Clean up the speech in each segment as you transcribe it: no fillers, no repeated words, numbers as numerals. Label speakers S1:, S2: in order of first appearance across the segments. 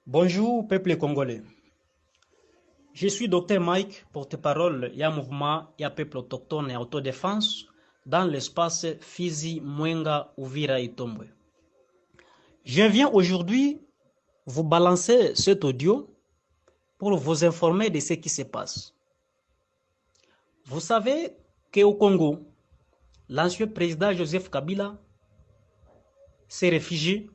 S1: Bonjour, peuple congolais. Je suis Dr Mike, porte-parole et mouvement et peuple autochtone et autodéfense dans l'espace Fizi, Mwenga, Uvira et Tombwe. Je viens aujourd'hui vous balancer cet audio pour vous informer de ce qui se passe. Vous savez qu'au Congo, l'ancien président Joseph Kabila s'est réfugié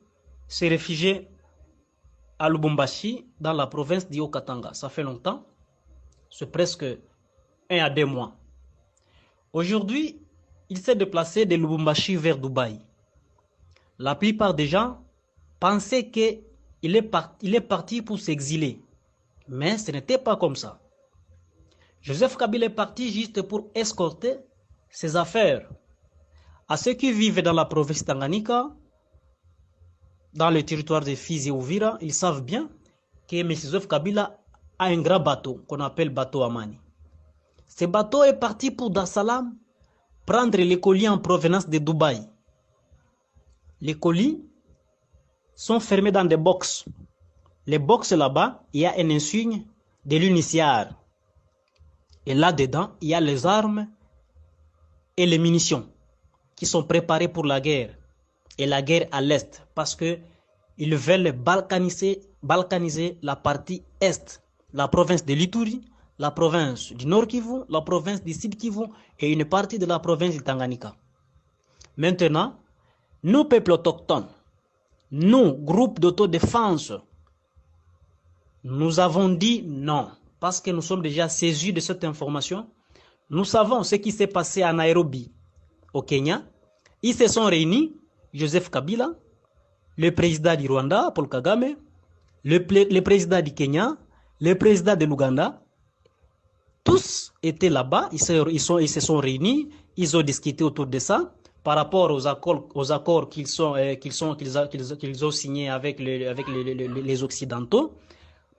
S1: à Lubumbashi dans la province d'Haut-Katanga. Ça fait longtemps, c'est presque 1 à 2 mois. Aujourd'hui, il s'est déplacé de Lubumbashi vers Dubaï. La plupart des gens pensaient qu'il est parti pour s'exiler. Mais ce n'était pas comme ça. Joseph Kabila est parti juste pour escorter ses affaires à ceux qui vivent dans la province Tanganyika, dans le territoire de Fizi et Uvira. Ils savent bien que M. Joseph Kabila a un grand bateau qu'on appelle bateau Amani. Ce bateau est parti pour Dar es Salaam prendre les colis en provenance de Dubaï. Les colis sont fermés dans des box. Les box là-bas, il y a un insigne de l'UNICIAR. Et là-dedans, il y a les armes et les munitions qui sont préparées pour la guerre. Et la guerre à l'Est, parce qu'ils veulent balkaniser la partie Est, la province de l'Ituri, la province du Nord Kivu, la province du Sud Kivu et une partie de la province du Tanganyika. Maintenant, nous, peuples autochtones, nous, groupes d'autodéfense, nous avons dit non, parce que nous sommes déjà saisis de cette information. Nous savons ce qui s'est passé à Nairobi, au Kenya. Ils se sont réunis, Joseph Kabila, le président du Rwanda, Paul Kagame, le président du Kenya, le président de l'Ouganda. Tous étaient là-bas, ils se sont réunis, ils ont discuté autour de ça par rapport aux accords qu'ils ont signés avec les Occidentaux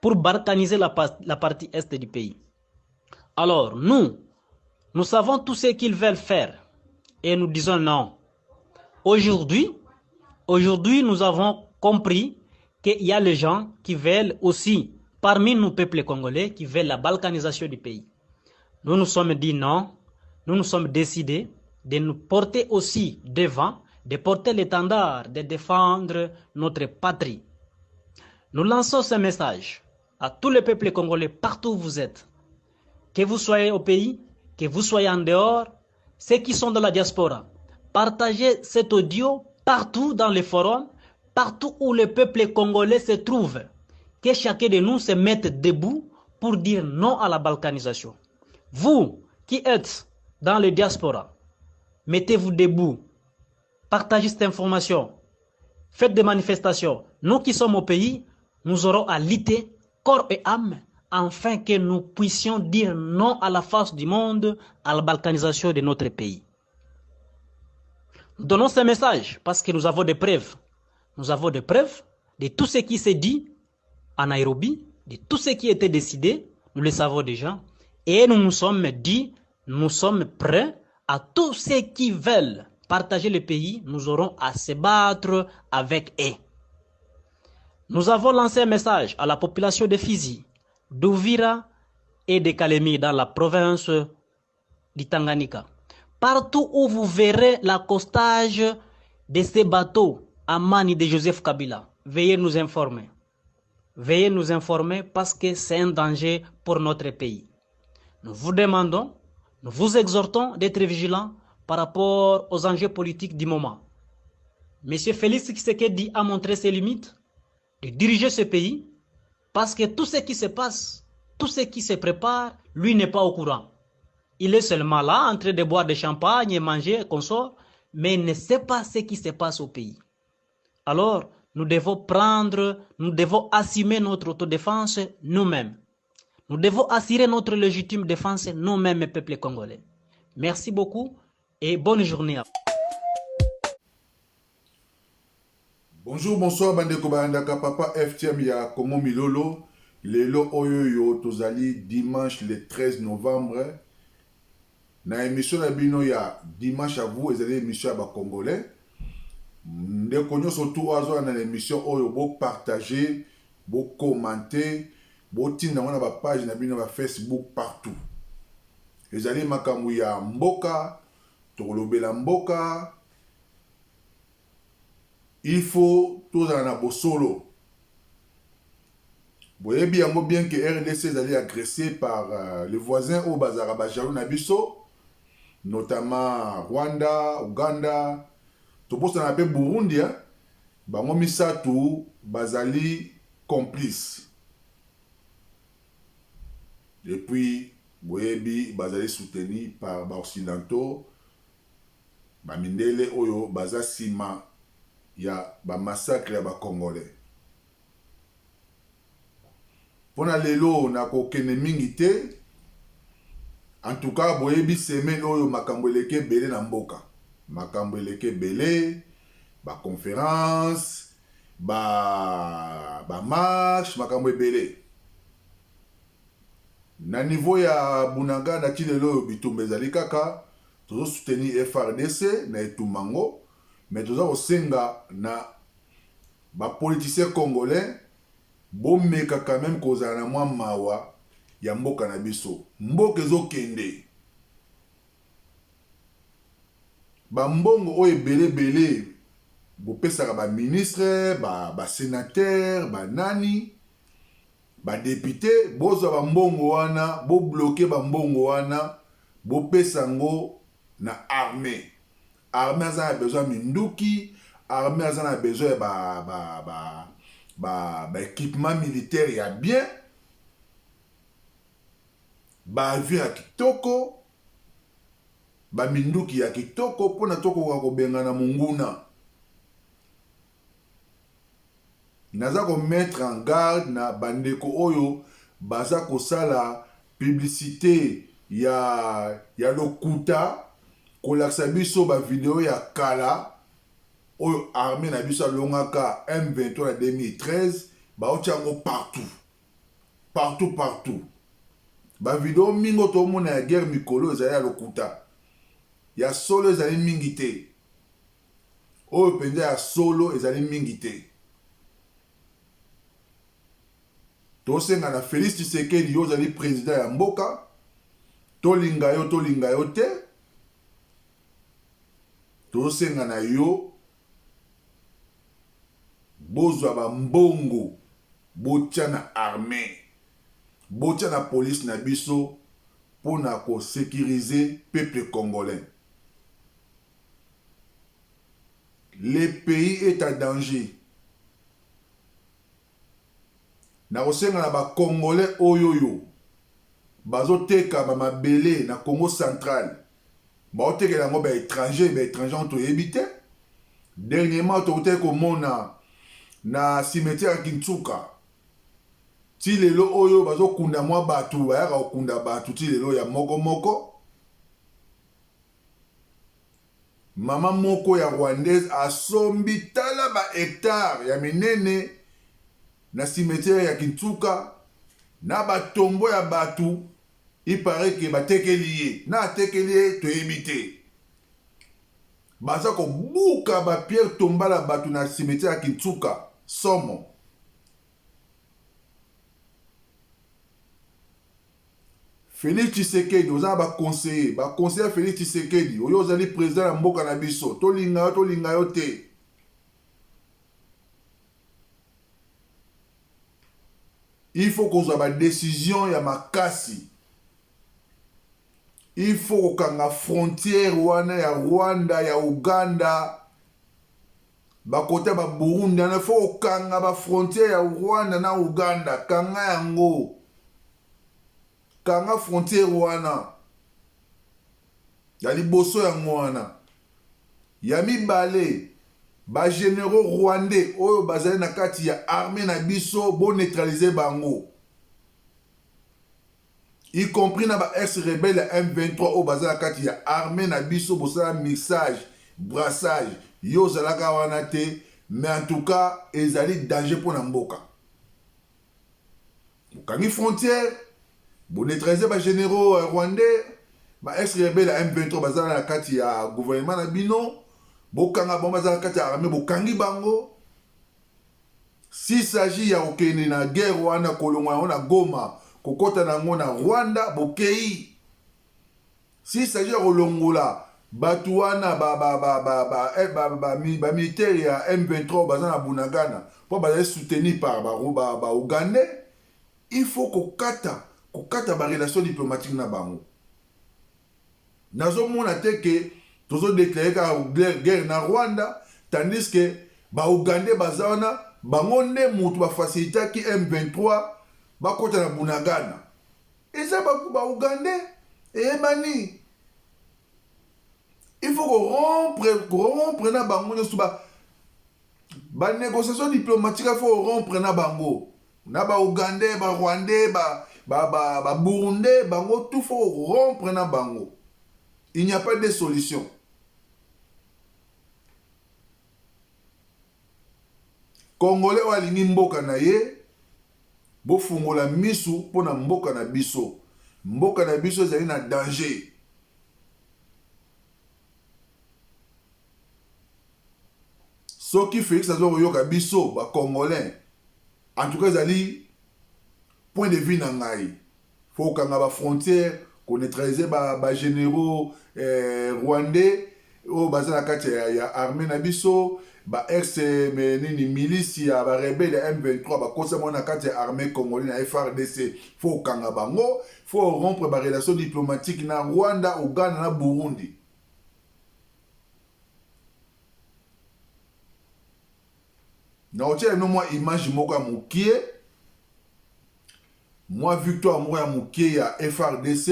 S1: pour balkaniser la partie Est du pays. Alors, nous savons tout ce qu'ils veulent faire et nous disons non. Aujourd'hui, nous avons compris qu'il y a les gens qui veulent aussi, parmi nous, peuples congolais, qui veulent la balkanisation du pays. Nous nous sommes dit non, nous nous sommes décidés de nous porter aussi devant, de porter l'étendard, de défendre notre patrie. Nous lançons ce message à tous les peuples congolais, partout où vous êtes, que vous soyez au pays, que vous soyez en dehors, ceux qui sont dans la diaspora. Partagez cet audio partout dans les forums, partout où le peuple congolais se trouve. Que chacun de nous se mette debout pour dire non à la balkanisation. Vous qui êtes dans les diaspora, mettez-vous debout. Partagez cette information. Faites des manifestations. Nous qui sommes au pays, nous aurons à lutter corps et âme afin que nous puissions dire non à la face du monde, à la balkanisation de notre pays. Nous donnons ce message parce que nous avons des preuves. Nous avons des preuves de tout ce qui s'est dit à Nairobi, de tout ce qui était décidé, nous le savons déjà. Et nous nous sommes dit, nous sommes prêts à tous ceux qui veulent partager le pays, nous aurons à se battre avec eux. Nous avons lancé un message à la population de Fizi, d'Uvira et de Kalemi dans la province du Tanganyika. Partout où vous verrez l'accostage de ces bateaux à Mani de Joseph Kabila, veuillez nous informer. Veuillez nous informer parce que c'est un danger pour notre pays. Nous vous demandons, nous vous exhortons d'être vigilants par rapport aux enjeux politiques du moment. Monsieur Félix Tshisekedi a montré ses limites de diriger ce pays parce que tout ce qui se passe, tout ce qui se prépare, lui n'est pas au courant. Il est seulement là en train de boire du champagne et manger, consort, mais il ne sait pas ce qui se passe au pays. Alors, nous devons assumer notre autodéfense nous-mêmes. Nous devons assurer notre légitime défense nous-mêmes, peuple congolais. Merci beaucoup et bonne journée à vous.
S2: Bonjour, bonsoir, bandeko bandaka papa FTM ya Congo Milolo. Lelo oyoyo tozali dimanche le 13 novembre. Na émission na bino ya dimanche à vous, ezali émission ya Congolais. Ndeko nyonso surtout azo na émission oyo bo partager bo commenter, bo tinda na ba page na bino ba Facebook partout. Ezali makambo ya mboka, tolobela mboka. Il faut tout en bosolo. Vous voyez bien que RDC est allé agressé par les voisins au Bazar Bajarou Nabiso, notamment Rwanda, Ouganda, tout pour ça appelle Burundi, bango misatu bazali complice. Et puis vous voyez bazali soutenu par les occidentaux, bamindele oyo baza sima ya ba massacre ya ba Congolais. Pona lelo na kokene mingi te. En tout cas, boyebi semaine oyo makambo eleke belé na mboka. Makambo eleke belé, ba conférence, ba marche, makambo ebele. Na niveau ya Bunanga na tilelo bitumba ezali kaka, tozo soutenir FRDC na etumango. Mais tout ça au senga na ba politiciens congolais bomeka quand même kozala na mwa mawa ya mboka na biso. Mboka ezokende. Ba mbongo oyo ebele bopesaka ba ministre, ba sénateur, ba nani, ba député, bozwa ba mbongo wana, bo bloquer ba mbongo wana, bopesa ngo na armée. Armée a besoin de minduki, armée a besoin de équipement militaire ya bien, ba avion ya kitoko, ba minduki ya kitoko, pona toko wako benga na munguna. Naza ko mettre en garde na bandeko oyo, baza ko sala publicité ya lokuta, kolakisa biso ba video ya kala oyo armée na biso alongaka M23 na 2013 ba otiango partout ba video mingo to mona ya guerre mikolo ezali ya lokuta ya solo ezali mingi te oyo penza ya solo ezali mingi te. Tosenga na Félix Tshisekedi yo ezali président ya mboka, tolinga yo te. Tosenga na yo bozwa ba mbongo botia na armée, botia na police na biso pona ko sécuriser peuple congolais. Le pays est en danger. Na kosenga na ba congolais oyoyo bazoteka ba mabele na Congo central. Baotekela ngo ba étranger on to ebite. Dernièrement to te ko mona na cimetière Kintsuka. Ti lelo oyo bazokunda mwa batu ba ya kokunda batu ti lelo ya moko. Mama moko ya rwandaise asombi tala ba hectare ya minene na cimetière ya Kintsuka na batombo ya batu. Il paraît que batekeli na tekeli to ebite. Baza ko buka ba pierre tombala batu na cimetière ya Kintsuka somo. Félix Tshisekedi oza ba conseiller Félix Tshisekedi oyo ozali président ya mboka na biso tolinga yo te. Il faut qu'on soit décision ya makasi. Il faut kokanga frontière wana ya Rwanda ya Uganda bakota ba Burundi na faut kokanga ba frontière ya Rwanda na Uganda kanga yango kanga frontière wana ya liboso yango wana ya mibale ba généraux rwandais oyo bazali na kati ya armée na biso bo neutraliser bango, y compris na ba ex-rebelle M23 au bazar kati ya armée na biso bosala mixage, brassage, yo zalaka wana te, mais en tout cas ezali danger pour na mboka. Bokangi frontière, bo neutraliser ba généraux rwandais, ba ex-rebelle M23 bazala na kati ya gouvernement na bino, bokanga bomba bazala kati ya armée bokangi bango. s'il s'agit ya okende na guerre wana kolongwa yango na Goma kokota nango na Rwanda bokei. S'il s'agit ya kolongola batu wana ba militaire ya M23 baza na Bunagana po bazali soutenu par ba Ougandais, il faut kokata ba relation diplomatique na bango. Nazomona te ke tozo déclarer ka guerre na Rwanda tandis que ba Ougandais baza wana bango nde mutu ba faciliter ki M23 bakota na Bunagana. Eza ba Ougandais mani. Il faut rompre na bango nyoso ba négociation diplomatique, il faut rompre na bango. Na ba Ougandais, ba Rwandais, ba Burundais, bango tout faut rompre na bango. Il n'y a pas de solution. Congolais walingi mboka na ye bo fungola misu pona mboka na biso. Mboka na biso ezali na danger. Soki Félix azo yoka biso ba Congolais, en tout cas ezali point de vue na ngai. Faut kanga ba frontière ko neutraliser ba généraux rwandais o bazana kati ya armée na biso, ba ex nini milice ya ba rebelle M23 ba kosa mona kati ya armée congolaise na FRDC. Faut kanga bango, faut rompre ba relation diplomatique na Rwanda, Uganda na Burundi. Na otia no moi image moko ya mukie, moi victoire moko ya mukie ya FRDC,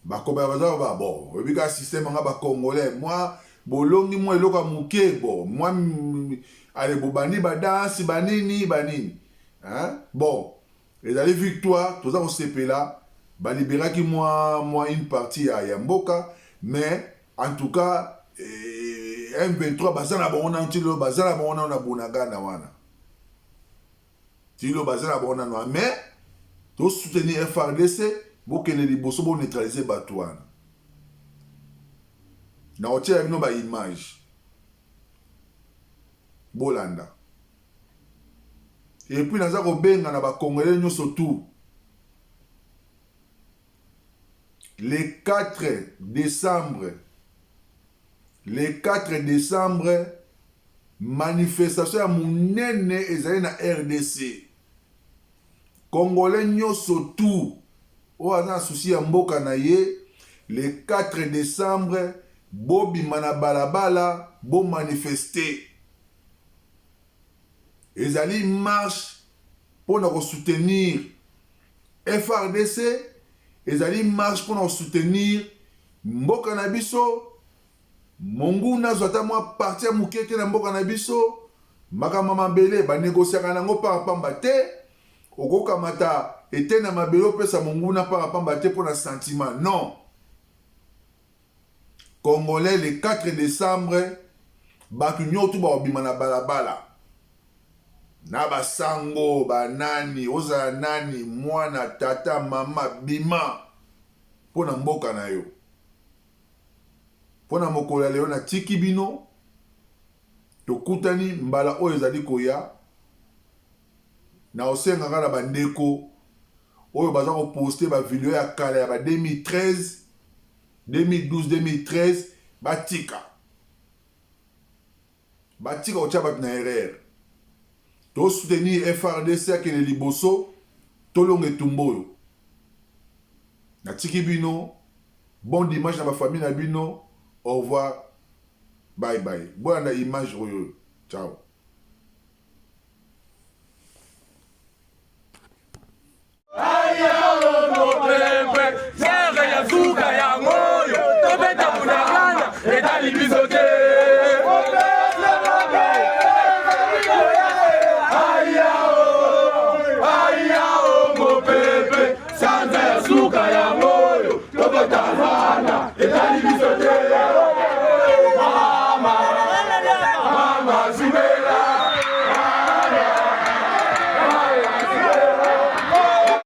S2: bakoba baza ba bon, obika système nga ba congolais, moi bolongi moi eloko ya mukie bon, moi allez bobani ba danse banini, hein? Bon, ezali victoire, toza ko sepela, ba libéraki moi une partie ya mboka, mais en tout cas M23 bazana bona ntilo bazana bona na Bunagana wana. Tilo bazana bona no mais to soutenir FRDC bokene liboso bo neutraliser batu wana. Na otia no ba image. Bolanda. Et puis naza ko benga na ba Congolais nyoso tout. Le 4 décembre, manifestation ya munene ezali na RDC. Congolais nyoso tout o aza na souci ya mboka na ye, le 4 décembre bobima na balabala bo manifester. Ezali marche pour nous soutenir FRDC, ezali marche pour nous soutenir mboka na biso. Monguna zota mwa parti ya mukete na mboka na biso, makama mabele ba négociaka nango par pamba te, okoka mata ete na mabelo pesa monguna par pamba te pour na sentiment. Non. Congolais le 4 décembre, batu nyoto ba obima na balabala. Na basango, banani, oza nani, mwana, tata, mama, bima, pour na mboka na yo. Pona mokolo leo na tiki bino tokutani mbala oyo ezali koya na osenga ngana bandeko oyo baza ko poster ba video ya kala ya ba 2013 2013 batika ocha bat na erreur to soutenir FRDC akene liboso tolonge tumboyo na tiki bino bon dimanche na ba famille na bino. Au revoir. Bye bye. Bonne image. Ciao.